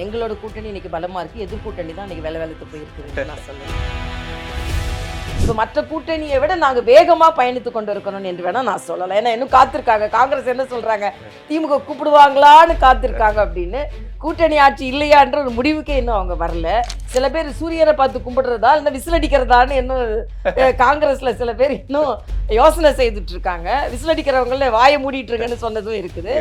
எங்களோட கூட்டணி இன்னைக்கு பலமா இருக்கு, எதிர்கூட்டணி தான் இன்னைக்கு வேலை வேலைத்து போயிருக்குன்னு நான் சொல்லுவேன். இப்போ மற்ற கூட்டணியை விட நாங்க வேகமா பயணித்து கொண்டு இருக்கணும் என்று வேணா நான் சொல்லலாம். ஏன்னா இன்னும் காத்திருக்காங்க. காங்கிரஸ் என்ன சொல்றாங்க, திமுக கூப்பிடுவாங்களான்னு காத்திருக்காங்க அப்படின்னு. கூட்டணி ஆட்சி இல்லையான்ற ஒரு முடிவுக்கே இன்னும் அவங்க வரல. சில பேர் சூரியனை பார்த்து கும்பிடுறதா இல்லை விசில் அடிக்கிறதான்னு இன்னும் காங்கிரஸ்ல சில பேர் இன்னும் யோசனை செய்துட்டு இருக்காங்க. விசில் அடிக்கிறவங்கள வாயை மூடிட்டு இருக்கேன்னு சொன்னதும் இருக்குது.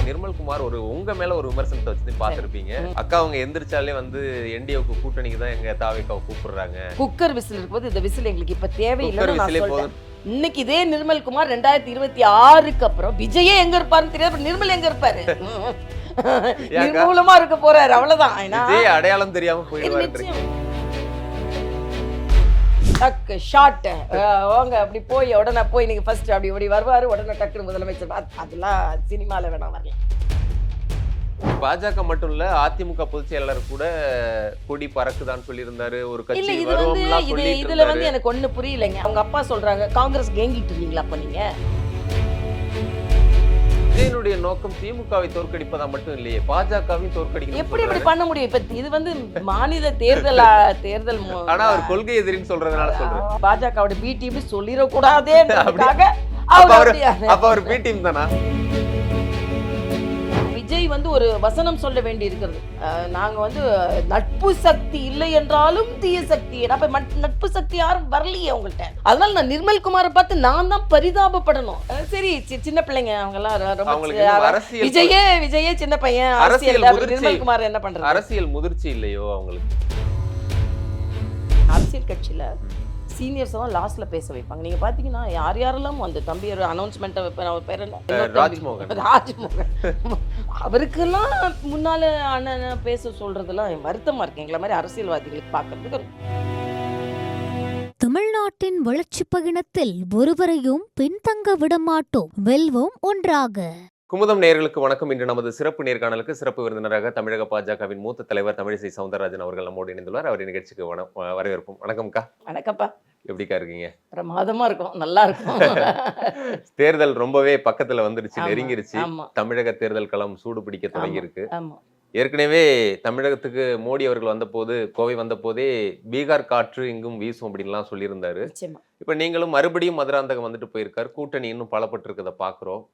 நிர்மல்குமார் உங்க மேல ஒரு விமர்சனத்தை வச்சு பார்த்திருப்பீங்க. அக்கா அவங்க எந்திரிச்சாலே வந்து என்டிஏவுக்கு கூட்டணிக்கு தான் எங்க தாவேக்காவை கூப்பிடுறாங்க. குக்கர் விசில் இருக்கும்போது இந்த விசில் எங்களுக்கு இப்ப தேவையில்லைன்னு நான் சொல்றேன். இன்னைக்கு இதே நிர்மல்குமார் 2026க்கு அப்புறம் விஜயே எங்க இருப்பாருன்னு தெரியாது, நிர்மல் எங்க இருப்பாரு? நிர்மூலமா இருக்க போறாரு, அவ்வளவுதான். அடையாளம் தெரியாம போயிடுவாரு. டக்கு ஷார்ட் வாங்க அப்படி போய் உடனே போய் நீங்க ஃபர்ஸ்ட் அப்படி ஓடி வருவாரு, உடனே டக்குனு முதலமைச்சர். அதெல்லாம் சினிமால வேணாம் வரலாம். பாஜக மட்டும் இல்ல, அதிமுக பொதுச் செயலாளர் கூட கொடி பறக்குதான்னு சொல்லியிருந்தாரு. ஒரு கட்சி இதுல வந்து எனக்கு ஒண்ணு புரியலைங்க. அவங்க அப்பா சொல்றாங்க காங்கிரஸ் கேங்கிட்டு இருக்கீங்களா அப்ப நீங்க? விஜயனுடைய நோக்கம் திமுகவை தோற்கடிப்பதா மட்டும் இல்லையே, பாஜகவையும் தோற்கடிக்கணும். எப்படி இப்படி பண்ண முடியும்? இப்ப இது வந்து மாநில தேர்தல். ஆனா அவர் கொள்கை எதிரின்னு சொல்றதுனால சொல்றேன். பாஜகவோட பி டீம் சொல்லிடக்கூடாதே. அப்ப அவர் பி டீம் தானா? விஜய் வந்து ஒரு வசனம் சொல்ல வேண்டி இருக்கிறது. நாங்க வந்து நட்பு சக்தி இல்லை என்றாலும் தீய சக்தி. அப்ப நட்பு சக்தி யாரும் வரலையே உங்கள்கிட்ட. அதனால நான் நிர்மல்குமாரை பார்த்து நான் தான் பரிதாபப்படணும். சரி சின்ன பிள்ளைங்க அவங்க எல்லாம். விஜயே சின்ன பையன். நிர்மல்குமார் என்ன பண்றாரு? அரசியல் முதிர்ச்சி இல்லையோ அவங்களுக்கு? அரசியல் கட்சியில சீனியர்ஸ் எல்லாம் லாஸ்ட்ல பேச வைப்பாங்க. நீங்க பாத்தீங்கன்னா யாரெல்லாம் அந்த தம்பி அனௌன்ஸ்மெண்ட் பேர் ராஜ்மோகன் அவருக்கெல்லாம் முன்னால அண்ணன் பேச சொல்றதெல்லாம் வருத்தமா இருக்கு. எங்களை மாதிரி அரசியல்வாதிகளுக்கு பார்க்கறதுக்கு. தமிழ்நாட்டின் வளர்ச்சி பயணத்தில் ஒருவரையும் பின்தங்க விடமாட்டோம், வெல்வோம் ஒன்றாக. குமுதம் நேயர்களுக்கு வணக்கம். இன்று நமது சிறப்பு நேர்காணலுக்கு சிறப்பு விருந்தினராக தமிழக பாஜகவின் மூத்த தலைவர் தமிழிசை சவுந்தரராஜன் அவர்கள் நம்மோடு இணைந்துள்ளார். அவர் நிகழ்ச்சிக்கு வரவேற்போம். வணக்கம்க்கா. வணக்கம்ப்பா. எப்படிக்கா இருக்கீங்க? பிரமாதமா இருக்கும், நல்லா இருக்கும். தேர்தல் ரொம்பவே பக்கத்துல வந்துருச்சு, நெருங்கிருச்சு. தமிழக தேர்தல் களம் சூடு பிடிக்க தொடங்கி இருக்கு. ஏற்கனவே தமிழகத்துக்கு மோடி அவர்கள் வந்த போது, கோவை வந்த போதே பீகார் காற்று இங்கும் வீசும் அப்படின்லாம் சொல்லியிருந்தாரு. இப்ப நீங்களும் மறுபடியும் மதுராந்தகம் வந்துட்டு போயிருக்காரு. கூட்டணி இன்னும் பலப்பட்டு இருக்கதை பாக்குறோம்.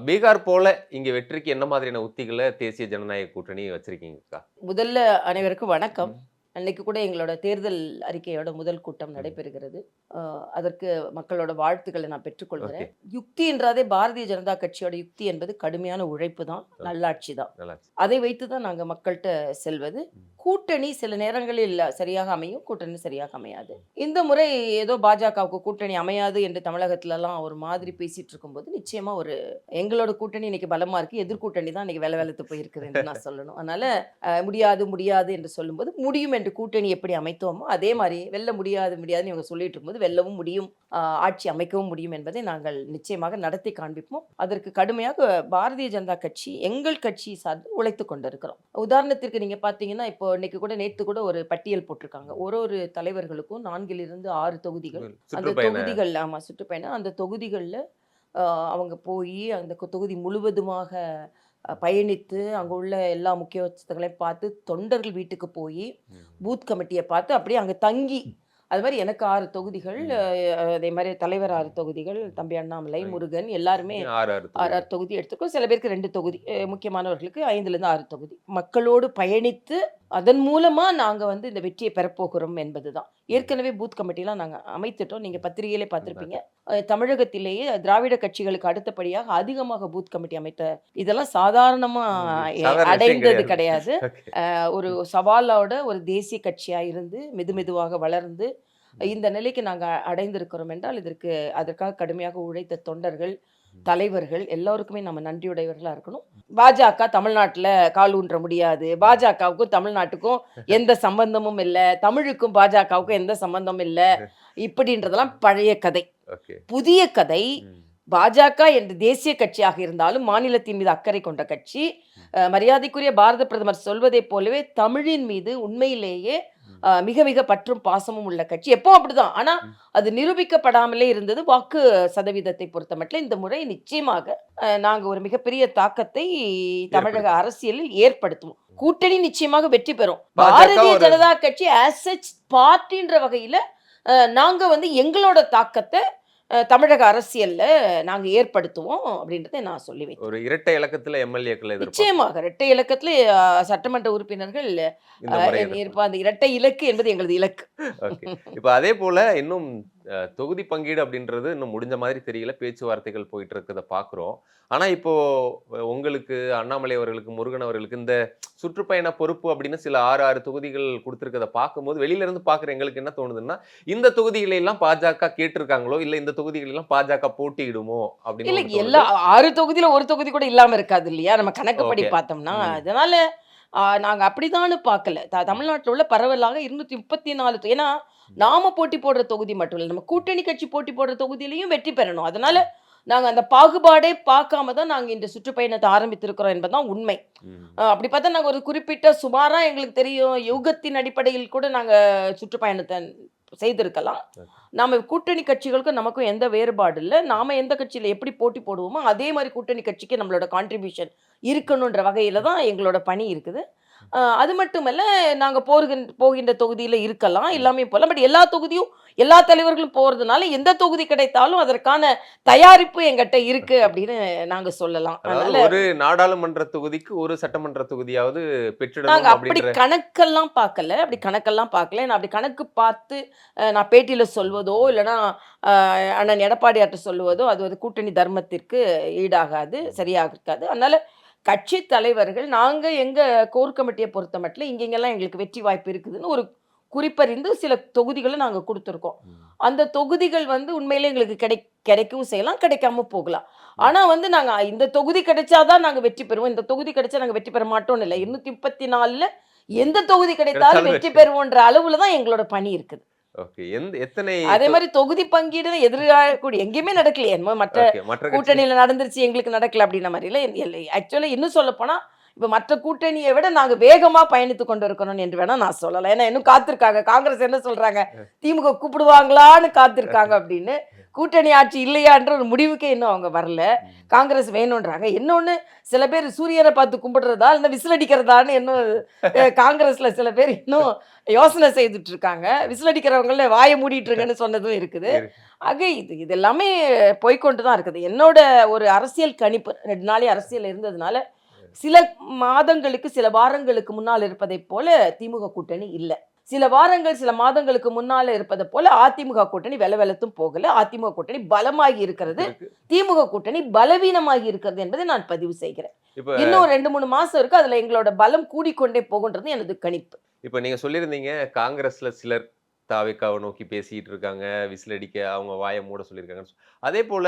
பீகார் போல இங்க வெற்றிக்கு என்ன மாதிரியான உத்திகளை தேசிய ஜனநாயக கூட்டணி வச்சிருக்கீங்கக்கா? முதல்ல அனைவருக்கும் வணக்கம். அன்னைக்கு கூட எங்களோட தேர்தல் அறிக்கையோட முதல் கூட்டம் நடைபெறுகிறது. அதற்கு மக்களோட வாழ்த்துக்களை நான் பெற்றுக்கொள்கிறேன். யுக்தி என்றாதே பாரதிய ஜனதா கட்சியோட யுக்தி என்பது கடுமையான உழைப்பு தான், நல்லாட்சி தான். அதை வைத்து தான் நாங்கள் மக்கள்கிட்ட செல்வது. கூட்டணி சில நேரங்களில் சரியாக அமையும், கூட்டணி சரியாக அமையாது. இந்த முறை ஏதோ பாஜகவுக்கு கூட்டணி அமையாது என்று தமிழகத்துலலாம் ஒரு மாதிரி பேசிட்டு இருக்கும்போது நிச்சயமா எங்களோட கூட்டணி இன்னைக்கு பலமா இருக்கு, எதிர்கூட்டணி தான் இன்னைக்கு வேலை வேலைத்து போயிருக்குது என்று நான் சொல்லணும். அதனால முடியாது என்று சொல்லும்போது முடியும் என்று கூட்டணி எப்படி அமைத்தோமோ அதே மாதிரி வெல்ல முடியாதுன்னு இவங்க சொல்லிட்டு இருக்கும்போது வெல்லவும் முடியும், ஆட்சி அமைக்கவும் முடியும் என்பதை நாங்கள் நிச்சயமாக நடத்தி காண்பிப்போம். அதற்கு கடுமையாக பாரதிய ஜனதா கட்சி எங்கள் கட்சி சார்ந்து உழைத்து கொண்டிருக்கிறோம். உதாரணத்திற்கு நீங்க பாத்தீங்கன்னா இப்போ இன்னைக்கு கூட நேற்று கூட ஒரு பட்டியல் போட்டிருக்காங்க. ஒரு தலைவர்களுக்கும் 4 to 6 தொகுதிகள். அந்த தொகுதிகள் சுற்றுப்பயணம். அந்த தொகுதிகளில் அவங்க போய் அந்த தொகுதி முழுவதுமாக பயணித்து அங்கே உள்ள எல்லா முக்கியத்துவங்களையும் பார்த்து, தொண்டர்கள் வீட்டுக்கு போய் பூத் கமிட்டியை பார்த்து அப்படியே அங்கே தங்கி, அது மாதிரி எனக்கு 6 தொகுதிகள், அதே மாதிரி தலைவர் 6 தொகுதிகள், தம்பி அண்ணாமலை, முருகன் எல்லாருமே 6 தொகுதி எடுத்துக்கோ. சில பேருக்கு 2 தொகுதி, முக்கியமானவர்களுக்கு 5 to 6 தொகுதி. மக்களோடு பயணித்து அதன் மூலமா நாங்க வந்து இந்த வெற்றியை பெறப்போகிறோம் என்பதுதான். ஏற்கனவே பூத் கமிட்டிலாம் நாங்க அமைத்துட்டோம். நீங்க பத்திரிகையிலே பார்த்திருப்பீங்க. தமிழகத்திலேயே திராவிட கட்சிகளுக்கு அடுத்தபடியாக அதிகமாக பூத் கமிட்டி அமைத்த இதெல்லாம் சாதாரணமா அடைந்தது கிடையாது. ஒரு சவாலோட ஒரு தேசிய கட்சியா இருந்து மெதுவாக வளர்ந்து இந்த நிலைக்கு நாங்கள் அடைந்திருக்கிறோம் என்றால் அதற்காக கடுமையாக உழைத்த தொண்டர்கள், தலைவர்கள் எல்லோருக்குமே நம்ம நன்றியுடையவர்களாக இருக்கணும். பாஜக தமிழ்நாட்டில் கால் ஊன்ற முடியாது, பாஜகவுக்கும் தமிழ்நாட்டுக்கும் எந்த சம்பந்தமும் இல்லை, தமிழுக்கும் பாஜகவுக்கும் எந்த சம்பந்தமும் இல்லை, இப்படின்றதெல்லாம் பழைய கதை. புதிய கதை, பாஜக என்ற தேசிய கட்சியாக இருந்தாலும் மாநிலத்தின் மீது அக்கறை கொண்ட கட்சி. மரியாதைக்குரிய பாரத பிரதமர் சொல்வதை போலவே தமிழின் மீது உண்மையிலேயே மிக மிக பற்றும் பாசமும் உள்ள கட்சி. எப்பவும் அப்படிதான். ஆனா அது நிரூபிக்கப்படாமலே இருந்தது. வாக்கு சதவீதத்தை பொறுத்தமட்டில் இந்த முறை நிச்சயமாக நாங்க ஒரு மிகப்பெரிய தாக்கத்தை தமிழக அரசியலில் ஏற்படுத்துவோம். கூட்டணி நிச்சயமாக வெற்றி பெறும். பாரதிய ஜனதா கட்சி ஆஸ் சச் பார்ட்டின்ற வகையில நாங்க வந்து எங்களோட தாக்கத்தை தமிழக அரசியல்ல நாங்க ஏற்படுத்துவோம் அப்படின்றத நான் சொல்லுவேன். ஒரு இரட்டை இலக்கத்துல எம்எல்ஏக்கள் நிச்சயமாக இரட்டை இலக்கத்துல சட்டமன்ற உறுப்பினர்கள் அந்த இரட்டை இலக்கு என்பது எங்களது இலக்கு. இப்ப அதே போல இன்னும் தொகுதி பங்கீடு அப்படின்றது இன்னும் முடிஞ்ச மாதிரி தெரியல, பேச்சுவார்த்தைகள் போயிட்டு இருக்கிறத பாக்குறோம். ஆனா இப்போ உங்களுக்கு, அண்ணாமலை அவர்களுக்கு, முருகன் அவர்களுக்கு இந்த சுற்றுப்பயண பொறுப்பு அப்படின்னு சில 6 தொகுதிகள் கொடுத்திருக்கிறத பார்க்கும்போது வெளியில இருந்து பாக்குற எங்களுக்கு என்ன தோணுதுன்னா, இந்த தொகுதிகளை எல்லாம் பாஜக கேட்டிருக்காங்களோ இல்ல இந்த தொகுதிகள் எல்லாம் பாஜக போட்டியிடுமோ அப்படின்னு. இல்ல எல்லா 6 தொகுதியில ஒரு தொகுதி கூட இல்லாம இருக்காது இல்லையா, நம்ம கணக்குப்படி பார்த்தோம்னா. அதனால நாங்க அப்படிதான்னு பார்க்கல. தமிழ்நாட்டில் உள்ள பரவலாக 234 ஏன்னா நாம போட்டி போடுற தொகுதி மட்டும் இல்லை, நம்ம கூட்டணி கட்சி போட்டி போடுற தொகுதியிலையும் வெற்றி பெறணும். அதனால நாங்க அந்த பாகுபாடே பார்க்காம தான் நாங்க இந்த சுற்றுப்பயணத்தை ஆரம்பித்திருக்கிறோம் என்பதுதான் உண்மை. அப்படி பார்த்தா நாங்க ஒரு குறிப்பிட்ட சுமாரா எங்களுக்கு தெரியும் யூகத்தின் அடிப்படையில் கூட நாங்க சுற்றுப்பயணத்தை செய்திருக்கலாம். நாம கூட்டணி கட்சிகளுக்கும் நமக்கும் எந்த வேறுபாடு இல்லை. நாம எந்த கட்சியில எப்படி போட்டி போடுவோமோ அதே மாதிரி கூட்டணி கட்சிக்கு நம்மளோட கான்ட்ரிபியூஷன் இருக்கணுன்ற வகையில தான் எங்களோட பணி இருக்குது. அது மட்டுமல்ல, நாங்க போகின்ற தொகுதியில இருக்கலாம், எல்லாமே போகலாம். பட் எல்லா தொகுதியும் எல்லா தலைவர்களும் போறதுனால எந்த தொகுதி கிடைத்தாலும் அதற்கான தயாரிப்பு எங்கிட்ட இருக்கு அப்படின்னு நாங்க சொல்லலாம். அதனால ஒரு நாடாளுமன்ற தொகுதிக்கு ஒரு சட்டமன்ற தொகுதியாவது பெற்றிடணும். நாங்க அப்படி கணக்கெல்லாம் பார்க்கல. நான் அப்படி கணக்கு பார்த்து நான் பேட்டியில சொல்வதோ இல்லைன்னா அண்ணன் எடப்பாடியார்ட்ட சொல்லுவதோ அது ஒரு கூட்டணி தர்மத்திற்கு ஈடாகாது, சரியாக இருக்காது. அதனால கட்சி தலைவர்கள் நாங்க எங்க கோர் கமிட்டியை பொறுத்த மட்டும் இங்கெல்லாம் எங்களுக்கு வெற்றி வாய்ப்பு இருக்குதுன்னு ஒரு குறிப்பறிந்து சில தொகுதிகளை நாங்க கொடுத்துருக்கோம். அந்த தொகுதிகள் வந்து உண்மையிலே எங்களுக்கு கிடைக்கவும் செய்யலாம், கிடைக்காம போகலாம். ஆனா வந்து நாங்க இந்த தொகுதி கிடைச்சாதான் நாங்க வெற்றி பெறுவோம், இந்த தொகுதி கிடைச்சா நாங்க வெற்றி பெற மாட்டோம்னு இல்லை. 234 எந்த தொகுதி கிடைத்தாலும் வெற்றி பெறுவோன்ற அளவுல தான் எங்களோட பணி இருக்குது. அதே மாதிரி தொகுதி பங்கீடு எதிர்கூடிய எங்கேயுமே நடக்கலையே, மற்ற கூட்டணியில நடந்துருச்சு எங்களுக்கு நடக்கல அப்படின்ற மாதிரி இல்லை. ஆக்சுவலி இன்னும் சொல்ல போனா இப்ப மற்ற கூட்டணியை விட நாங்க வேகமா பயணித்து கொண்டு இருக்கணும் என்று வேணா நான் சொல்லலாம். ஏன்னா இன்னும் காத்திருக்காங்க. காங்கிரஸ் என்ன சொல்றாங்க, திமுக கூப்பிடுவாங்களான்னு காத்திருக்காங்க அப்படின்னு. கூட்டணி ஆட்சி இல்லையான்ற ஒரு முடிவுக்கே இன்னும் அவங்க வரல. காங்கிரஸ் வேணும்ன்றாங்க. இன்னொன்னு சில பேர் சூரியனை பார்த்து கும்பிடுறதா இல்லை விசில் அடிக்கிறதான்னு இன்னும் காங்கிரஸ்ல சில பேர் இன்னும் யோசனை செய்துட்டு இருக்காங்க. விசில் அடிக்கிறவங்கள வாயை மூடிட்டுருங்கன்னு சொன்னதும் இருக்குது. ஆக இது எல்லாமே போய்கொண்டு தான் இருக்குது. என்னோட ஒரு அரசியல் கணிப்பு 2 நாளே அரசியல் இருந்ததுனால சில மாதங்களுக்கு சில வாரங்களுக்கு முன்னால் இருப்பதை போல திமுக கூட்டணி இல்லை. சில வாரங்கள் சில மாதங்களுக்கு முன்னால இருப்பதை போல அதிமுக கூட்டணி வெலவெலத்தும் போகல. அதிமுக கூட்டணி பலமாகி இருக்கிறது, திமுக கூட்டணி பலவீனமாகி இருக்கிறது என்பதை நான் பதிவு செய்கிறேன். இன்னும் 2-3 மாசம் இருக்கு, அதுல எங்களோட பலம் கூடிக்கொண்டே போகுன்றது எனது கணிப்பு. இப்ப நீங்க சொல்லியிருந்தீங்க காங்கிரஸ்ல சிலர் தாவேக்காவை நோக்கி பேசிட்டு இருக்காங்க, விசில் அடிக்க அவங்க வாயை மூட சொல்லியிருக்காங்க. அதே போல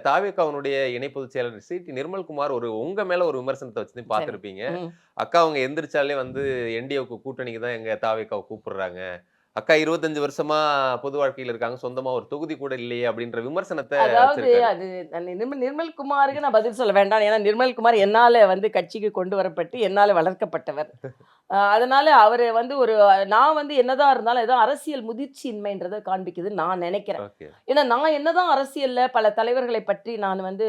தாவேக்காவனுடைய இணை பொதுச் செயலர் சிடி நிர்மல்குமார் உங்க மேல ஒரு விமர்சனத்தை வச்சு பார்த்திருப்பீங்க. அக்கா அவங்க எந்திரிச்சாலே வந்து என்டிஏவுக்கு கூட்டணிக்கு தான் எங்க தாவேக்காவை கூப்பிடுறாங்க, அக்கா 25 வருஷமா பொது வாழ்க்கையில் இருக்காங்க, சொந்தமா ஒரு தொகுதி கூட இல்லையே அப்படின்ற விமர்சனத்தை. அதாவது அது நிர்மல்குமாருக்கு நான் பதில் சொல்ல வேண்டாம். ஏன்னா நிர்மல்குமார் என்னால வந்து கட்சிக்கு கொண்டு வரப்பட்டு என்னால வளர்க்கப்பட்டவர். அதனால அவரு வந்து நான் வந்து என்னதான் இருந்தாலும் ஏதோ அரசியல் முதிர்ச்சியின்மைன்றதை காண்பிக்குதுன்னு நான் நினைக்கிறேன். ஏன்னா நான் என்னதான் அரசியல்ல பல தலைவர்களை பற்றி நான் வந்து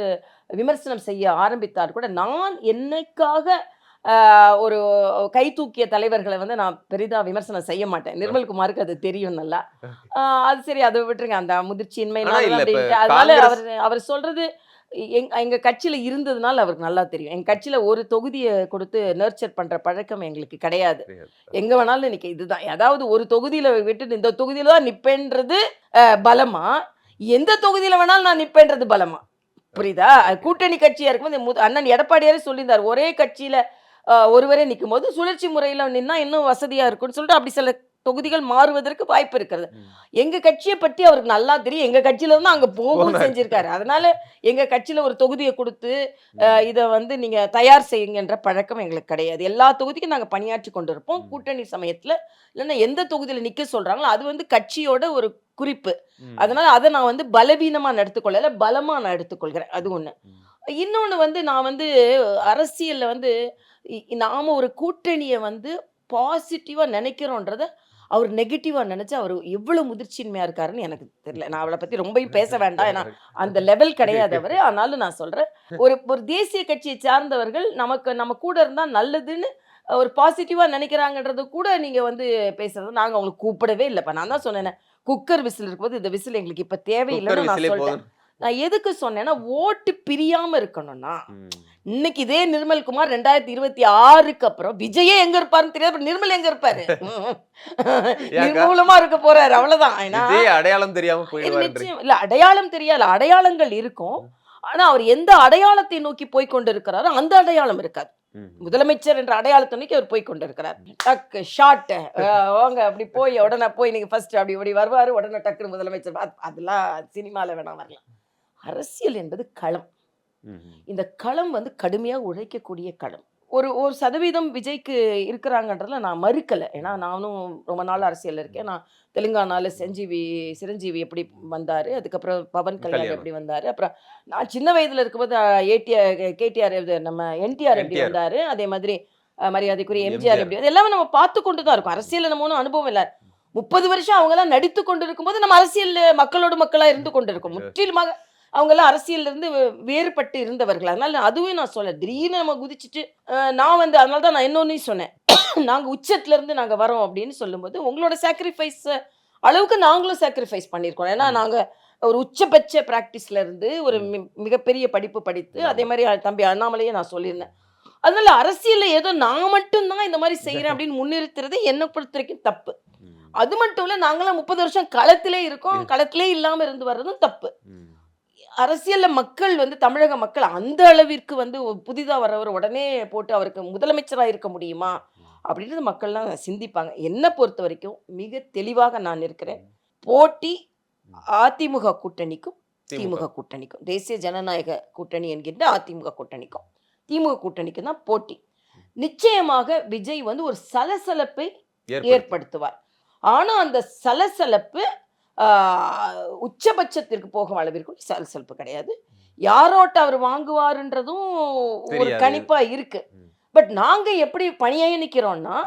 விமர்சனம் செய்ய ஆரம்பித்தார் கூட நான் என்னைக்காக ஒரு கை தூக்கிய தலைவர்களை வந்து நான் பெரிதா விமர்சனம் செய்ய மாட்டேன். நிர்மல்குமாருக்கு அது தெரியும் நல்லா. அது சரி, அதை விட்டுருங்க, அந்த முதிர்ச்சியின்மை. அதனால அவர் சொல்றது எங்க கட்சியில இருந்ததுனால அவருக்கு நல்லா தெரியும். எங்க கட்சியில ஒரு தொகுதியை கொடுத்து நர்ச்சர் பண்ற பழக்கம் எங்களுக்கு கிடையாது. எங்க வேணாலும் இன்னைக்கு இதுதான், அதாவது ஒரு தொகுதியில விட்டு இந்த தொகுதியில தான் நிப்பேன்றது பலமா, எந்த தொகுதியில வேணாலும் நான் நிப்பேன்றது பலமா, புரியுதா? கூட்டணி கட்சியா இருக்கும்போது அண்ணன் எடப்பாடியாரே சொல்லியிருந்தார், ஒரே கட்சியில ஒருவரே நிற்கும் போது சுழற்சி முறையில் நின்னா இன்னும் வசதியா இருக்கும்னு சொல்லிட்டு அப்படி சில தொகுதிகள் மாறுவதற்கு வாய்ப்பு இருக்கிறது. எங்க கட்சியை பற்றி அவருக்கு நல்லா தெரியும். எங்க கட்சியில வந்து அங்க போகவும் செஞ்சிருக்காரு. அதனால எங்க கட்சியில ஒரு தொகுதியை கொடுத்து இதை வந்து நீங்க தயார் செய்யுங்கன்ற பழக்கம் எங்களுக்கு கிடையாது. எல்லா தொகுதிக்கும் நாங்க பணியாற்றி கொண்டு இருப்போம். கூட்டணி சமயத்துல இல்லைன்னா எந்த தொகுதியில நிக்க சொல்றாங்களோ அது வந்து கட்சியோட ஒரு குறிப்பு. அதனால அதை நான் வந்து பலவீனமா எடுத்துக்கொள்ளல, பலமா நான் எடுத்துக்கொள்கிறேன். அது ஒண்ணு. இன்னொன்னு வந்து நான் வந்து அரசியல்ல வந்து நாம ஒரு கூட்டணியை வந்து பாசிட்டிவா நினைக்கிறோன்றத அவர் நெகட்டிவா நினைச்சு அவர் எவ்வளவு முதிர்ச்சியின்மையா இருக்காருன்னு எனக்கு தெரியல. நான் அவளை பத்தி ரொம்ப பேச வேண்டாம், ஏன்னா அந்த லெவல் கிடையாது அவரு. ஆனாலும் நான் சொல்றேன், ஒரு ஒரு தேசிய கட்சியை சார்ந்தவர்கள் நம்ம கூட இருந்தா நல்லதுன்னு ஒரு பாசிட்டிவா நினைக்கிறாங்கன்றது கூட நீங்க வந்து பேசுறது. நாங்க அவங்களுக்கு கூப்பிடவே இல்லப்பா. நான் தான் சொன்னேன், குக்கர் விசில் இருக்கும்போது இந்த விசில் எங்களுக்கு இப்ப தேவையில்லைன்னு நான் சொல்லிட்டேன். நான் எதுக்கு சொன்னேன்னா, ஓட்டு பிரியாம இருக்கணும்னா, இன்னைக்கு இதே நிர்மல்குமார் 2026க்கு அப்புறம் விஜயே எங்க இருப்பாருன்னு தெரியாது, நிர்மல் எங்க இருப்பாரு? நிர்மூலமா இருக்க போறாரு, அவ்வளவுதான். அடையாளம் தெரியாம போயிடுவாரு. இல்ல அடையாளம் தெரியாது, அடையாளங்கள் இருக்கும். ஆனா அவர் எந்த அடையாளத்தை நோக்கி போய் கொண்டு இருக்கிறாரோ அந்த அடையாளம் இருக்காது. முதலமைச்சர் என்ற அடையாளத்தை நோக்கி அவர் போய் கொண்டு இருக்கிறார். டக்கு ஷார்ட் வாங்க அப்படி போய் உடனே போய் நீங்க ஃபர்ஸ்ட் அப்படி வருவாரு, உடனே டக்குனு முதலமைச்சர். அதெல்லாம் சினிமால வேணா வரலாம். அரசியல் என்பது களம். இந்த களம் வந்து கடுமையா உழைக்கக்கூடிய களம். ஒரு 1% விஜய்க்கு இருக்கிறாங்கன்றதுல நான் மறுக்கல. ஏன்னா நானும் ரொம்ப நாள் அரசியல் இருக்கேன். நான் தெலுங்கானால சிரஞ்சீவி எப்படி வந்தாரு, அதுக்கப்புறம் பவன் கல்யாண் எப்படி வந்தாரு, அப்புறம் நான் சின்ன வயதுல இருக்கும்போது கேடிஆர் நம்ம என்டிஆர் எப்படி வந்தாரு, அதே மாதிரி மரியாதைக்குரிய எம்ஜிஆர் எப்படி, எல்லாமே நம்ம பார்த்து கொண்டு தான் இருக்கோம். அரசியல் நம்ம ஒன்றும் அனுபவம் இல்லை. 30 வருஷம் அவங்க எல்லாம் நடித்து கொண்டு இருக்கும்போது நம்ம அரசியல் மக்களோடு மக்களா இருந்து கொண்டு இருக்கோம். முற்றிலுமாக அவங்க எல்லாம் அரசியல்ல இருந்து வேறுபட்டு இருந்தவர்கள். அதனால அதுவும் நான் சொல்ல, திடீர்னு நம்ம குதிச்சுட்டு நான் வந்து அதனால தான் நான் இன்னொன்னையும் சொன்னேன், நாங்க உச்சத்துல இருந்து நாங்க வரோம் அப்படின்னு சொல்லும்போது உங்களோட சாக்ரிஃபைஸ் அளவுக்கு நாங்களும் சாக்ரிஃபைஸ் பண்ணியிருக்கோம். ஏன்னா நாங்க ஒரு உச்சபட்ச பிராக்டிஸ்ல இருந்து ஒரு மிகப்பெரிய படிப்பு படித்து, அதே மாதிரி தம்பி அண்ணாமலையே நான் சொல்லியிருந்தேன். அதனால அரசியல்ல ஏதோ நான் மட்டும்தான் இந்த மாதிரி செய்யறேன் அப்படின்னு முன்னிறுத்துறது என்னை பொறுத்த வரைக்கும் தப்பு. அது மட்டும் இல்ல, நாங்களாம் 30 வருஷம் களத்திலே இருக்கோம், களத்திலே இல்லாம இருந்து வர்றதும் தப்பு. அரசியல்ல மக்கள் வந்து தமிழக மக்கள் அந்த அளவிற்கு வந்து புதிதா வரவர் உடனே போட்டு அவருக்கு முதலமைச்சராக இருக்க முடியுமா அப்படின்றது மக்கள்லாம் சிந்திப்பாங்க. என்னை பொறுத்த வரைக்கும் மிக தெளிவாக நான் இருக்கிறேன். போட்டி அதிமுக கூட்டணிக்கும் திமுக கூட்டணிக்கும், தேசிய ஜனநாயக கூட்டணி என்கின்ற அதிமுக கூட்டணிக்கும் திமுக கூட்டணிக்கும் தான் போட்டி. நிச்சயமாக விஜய் வந்து ஒரு சலசலப்பை ஏற்படுத்துவார். ஆனா அந்த சலசலப்பு உச்சபட்சத்திற்கு போகும் அளவிற்கும் சலசலப்பு கிடையாது. யாரோட்ட அவர் வாங்குவாருன்றதும் ஒரு கணிப்பா இருக்கு. பட் நாங்க எப்படி பணியாய நிக்கிறோம்னா,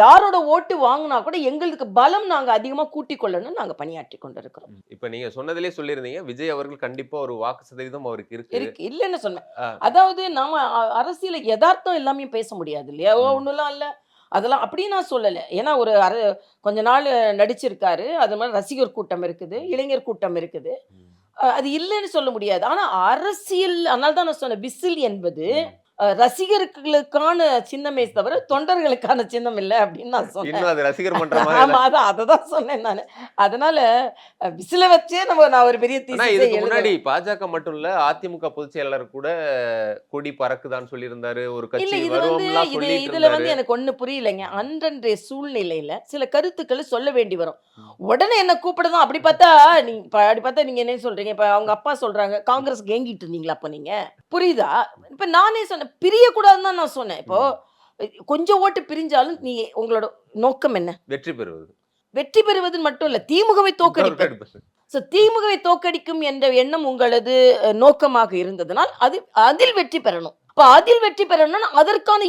யாரோட ஓட்டு வாங்கினா கூட எங்களுக்கு பலம் நாங்க அதிகமா கூட்டிக் கொள்ளணும், நாங்க பணியாற்றி கொண்டு இருக்கிறோம். இப்ப நீங்க சொன்னதிலே சொல்லியிருந்தீங்க, விஜய் அவர்கள் கண்டிப்பா ஒரு வாக்கு சதவீதம் அவருக்கு இருக்கு இல்லன்னு சொன்னேன். அதாவது நாம அரசியல யதார்த்தம் எல்லாமே பேச முடியாது இல்லையா? ஒண்ணுலாம் இல்ல அதெல்லாம் அப்படி நான் சொல்லலை. ஏன்னா ஒரு கொஞ்ச நாள் நடிச்சிருக்காரு, அது மாதிரி ரசிகர் கூட்டம் இருக்குது, இளைஞர் கூட்டம் இருக்குது, அது இல்லைன்னு சொல்ல முடியாது. ஆனா அரசியல், அதனால தான் நான் சொன்னேன், விசில் என்பது ரசிகர்களுக்கான சின்னமே தவிர தொண்டர்களுக்கான சின்னம் இல்லை அப்படின்னு நான் சொன்னேன். ஆமா, அததான் சொன்னேன் நான். அதனால விசில வச்சே நான் ஒரு பெரிய முன்னாடி பாஜக மட்டும் இல்ல, அதிமுக பொதுச் செயலாளர் கூட கொடி பறக்குதான்னு சொல்லி இருந்தாரு. ஒரு கட்சி இதுல வந்து எனக்கு ஒண்ணு புரியலைங்க. அன்றன்றைய சூழ்நிலையில சில கருத்துக்களை சொல்ல வேண்டி வரும். உடனே என்ன கூப்பிடுதான். அப்படி பார்த்தா நீங்க என்ன சொல்றீங்க? இப்ப அவங்க அப்பா சொல்றாங்க, காங்கிரஸ் ஏங்கிட்டு இருந்தீங்களா அப்ப நீங்க? புரியுதா? இப்ப நானே சொன்னேன், பிரியக்கூடாதுன்னு தான் நான் சொன்னேன். இப்போ கொஞ்சம் ஓட்டு பிரிஞ்சாலும் நீ உங்களோட நோக்கம் என்ன? வெற்றி பெறுவது மட்டும் இல்ல, திமுகவை தோற்கடிப்பது. திமுகவை தோற்கடிக்கும் என்ற எண்ணம் உங்களது நோக்கமாக இருந்ததனால் அதில் வெற்றி பெறணும். அதில் வெற்றி பெறணும்னா அதற்கான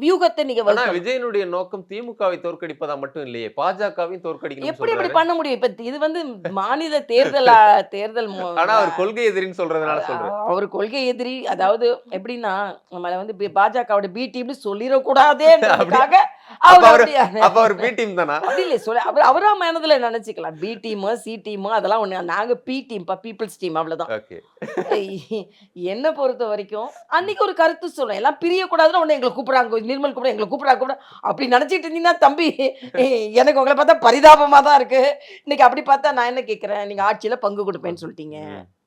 வியூகத்தை நீங்க விஜயனுடைய நோக்கம் திமுகவை தோற்கடிப்பதா மட்டும் இல்லையே, பாஜகவையும் தோற்கடிக்கணும். எப்படி அப்படி பண்ண முடியும்? இப்ப இது வந்து மாநில தேர்தல் ஆனா அவர் கொள்கை எதிரின்னு சொல்றதுனால சொல்றேன். அவர் கொள்கை எதிரி. அதாவது எப்படின்னா, நம்மள வந்து பாஜகவோட பி டீம்னு சொல்லிடக்கூடாதே, அவர் பி டீம் தானா? அப்படி இல்லை, அவரா மனதுல நினைச்சுக்கலாம். பி டீம் சி டீம் அதெல்லாம் ஒண்ணு, நாங்க பி டீம், பீப்புள்ஸ் டீம், அவ்வளவுதான். என்ன பொறுத்த வரைக்கும் அன்னைக்கு ஒரு கருத்து சொல்றேன், எல்லாம் பிரியக்கூடாதுன்னு ஒண்ணு எங்களை கூப்பிடுறாங்க, நிர்மல் கூப்பிட எங்களை கூப்பிடுறாங்க அப்படி நினைச்சிட்டு இருந்தீங்கன்னா தம்பி, எனக்கு உங்களை பார்த்தா பரிதாபமா தான் இருக்கு. இன்னைக்கு அப்படி பார்த்தா நான் என்ன கேட்கிறேன், நீங்க ஆட்சியில பங்கு கொடுப்பேன்னு சொல்லிட்டீங்க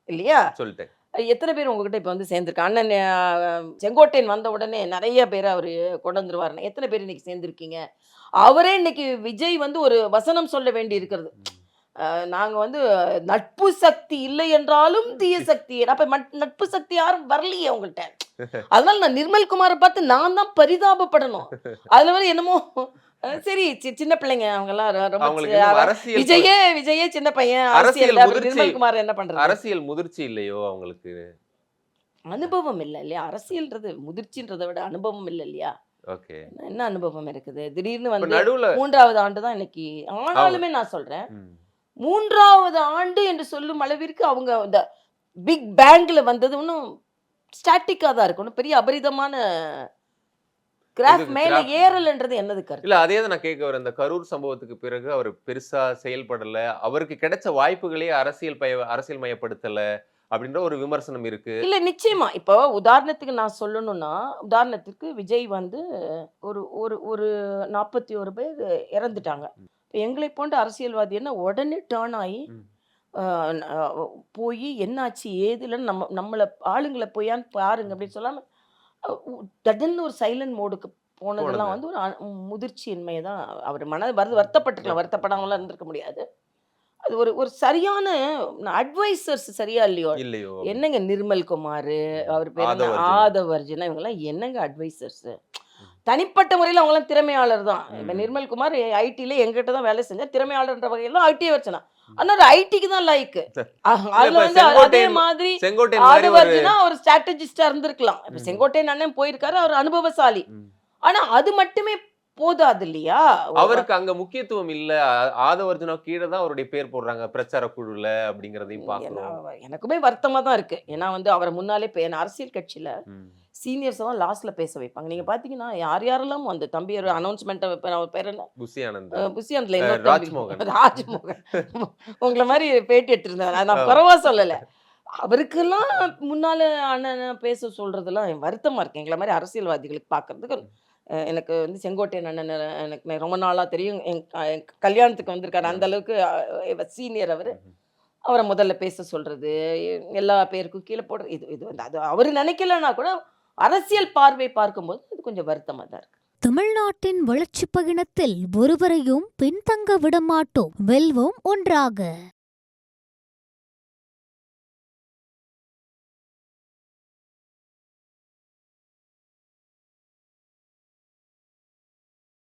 இல்லையா? சொல்லிட்டேன். எத்தனை பேர் உங்ககிட்ட இப்ப வந்து சேர்ந்திருக்க? அண்ணன் செங்கோட்டையன் வந்த உடனே நிறைய பேர் அவரு கொண்டு வந்துருவாருன்னு, எத்தனை பேர் இன்னைக்கு சேர்ந்திருக்கீங்க? அவரே இன்னைக்கு விஜய் வந்து ஒரு வசனம் சொல்ல வேண்டி இருக்கிறது. நாங்க வந்து நட்பு சக்தி இல்லை என்றாலும் தீய சக்தி. அப்ப நட்பு சக்தி யாரும் வரலையே உங்கள்கிட்ட. அதனால நான் நிர்மல்குமாரை பார்த்து நான் தான் பரிதாபப்படணும். அதுல வந்து என்னமோ சரி, சின்ன பிள்ளைங்க அவங்க எல்லாம், விஜயே சின்ன பையன், நிர்மல்குமார் என்ன பண்றது? அரசியல் முதிர்ச்சி இல்லையோ அவங்களுக்கு? அனுபவம் இல்லை இல்லையா? அரசியல்ன்றது முதிர்ச்சின்றதை விட அனுபவம் இல்லை இல்லையா? ஓகே. என்ன அனுபவம் இருக்குது? திடீர்னு இப்ப வந்து நடுவுல 3வது ஆண்டு தான் இன்னைக்கு. ஆனாலுமே நான் சொல்றேன், ம். 3வது ஆண்டு என்று சொல்லும் அளவிற்கு அவங்க இந்த பிக் பேங்ல வந்தது இன்னும் ஸ்டாட்டிக்கா தான் இருக்கு. ஒண்ணும் பெரிய அபரிதமான கிராஃப் இதுக்கு மேல கிராஃப் ஏறலன்றது என்னது கருத்து? இல்ல அதே தான் நான் கேட்க வரேன். இந்த கரூர் சம்பவத்துக்கு பிறகு அவர் பெருசா செயல்படல. அவருக்கு கிடைச்ச வாய்ப்புகளே அரசியல் மயப்படுத்தல அப்படின்ற ஒரு விமர்சனம் இருக்கு. இல்ல நிச்சயமா. இப்போ உதாரணத்துக்கு நான் சொல்லணும்னா, உதாரணத்துக்கு விஜய் வந்து ஒரு ஒரு ஒரு 41 பேர் இறந்துட்டாங்க. இப்ப எங்களைப் போன்ற அரசியல்வாதி என்ன உடனே டர்ன் ஆயி, ம். அ ந போயி என்னாச்சு? ஏது இல்லன்னு நம்மள ஆளுங்கள போயான்னு பாருங்க அப்படின்னு சொல்லாம, டக்குன்னு ஒரு சைலன்ட் மோடுக்கு போனதெல்லாம் போனது. வந்து ஒரு முதிர்ச்சியின்மை தான். அவர் வருத்தப்பட்டுருக்கலாம். வருத்தப்படாமலாம் இருந்திருக்க முடியாது. அது ஒரு ஒரு சரியான அட்வைசர்ஸ் சரியா இல்லையோ? இல்லையோ? என்னங்க நிர்மல் குமார், அவர் பேர் என்ன? ஆதவர்ஜுனா. ஆதவர்ஜுனா இவங்கலாம் என்னங்க அட்வைசர்ஸ்? ம். தனிப்பட்ட முறையில அவங்கலாம் திறமையாளர் தான். இப்ப ம். நிர்மல் குமார் ஐடில எங்ககிட்ட தான் வேலை செஞ்சார். திறமையாளர்ன்ற வகையில தான் ஐடியே வச்சனா. ம். ஆனா ஒரு ஐடிக்கு தான் லாய்க்கு. இல்ல அதுல இப்ப வந்து அதே செங்கோட்டையன் மாதிரி செங்கோட்டையன் மாரி ஒரு ஆதவர்ஜுனா ஒரு ஸ்ட்ராட்டஜிஸ்டா இருந்திருக்கலாம். இப்ப ம். செங்கோட்டையன் அண்ணன் போயிருக்காரு. அவர் அனுபவசாலி. ம். ஆனா அது மட்டுமே போதாது இல்லையா? அவருக்கு அங்க முக்கியத்துவம் இல்ல. ஆதவர்ஜுனா கீழ தான் அவருடைய பேர் போடுறாங்க பிரச்சார குழுல அப்படிங்கிறதையும் பார்க்கிறோம். எனக்குமே வருத்தமா தான் இருக்கு. ஏன்னா வந்து அவர முன்னாலே அரசியல் கட்சியில ம். சீனியர்ஸ் தான் லாஸ்ட்ல பேச வைப்பாங்க. நீங்க பாத்தீங்கன்னா யார் யாரெல்லாம் அந்த தம்பி ஒரு அனௌன்ஸ்மெண்ட் அவர் பேர் என்ன? புசி ஆனந்த். புசி அண்ட்ல இன்னொரு தம்பி. ராஜ்மோகன். ராஜ்மோகன். உங்கள மாதிரி பேட்டி எடுத்திருந்தாரு. நான் ஆ. குறைவா சொல்லல. அவருக்கெல்லாம் முன்னால அண்ணன் பேச சொல்றதெல்லாம் வருத்தமா இருக்கு. எங்கள மாதிரி அரசியல்வாதிகளுக்கு பார்க்கறதுக்கு எனக்கு வந்து செங்கோட்டையன் அண்ணன் எனக்கு ரொம்ப நாளா தெரியும். என் கல்யாணத்துக்கு வந்திருக்காரு. அந்த அளவுக்கு சீனியர் அவரு. ம்ஹ்ம். அவர முதல்ல பேச சொல்றது, எல்லா பேருக்கும் கீழ போடுறது. இது இது வந்து அது அவரு நினைக்கலன்னா கூட அரசியல் பார்வை பார்க்கும்போது அது கொஞ்சம் வருத்தமா தான் இருக்கு. தமிழ்நாட்டின் வளர்ச்சிப் பயணத்தில் ஒருவரையும் பின்தங்க விடமாட்டோம். வெல்வோம் ஒன்றாக.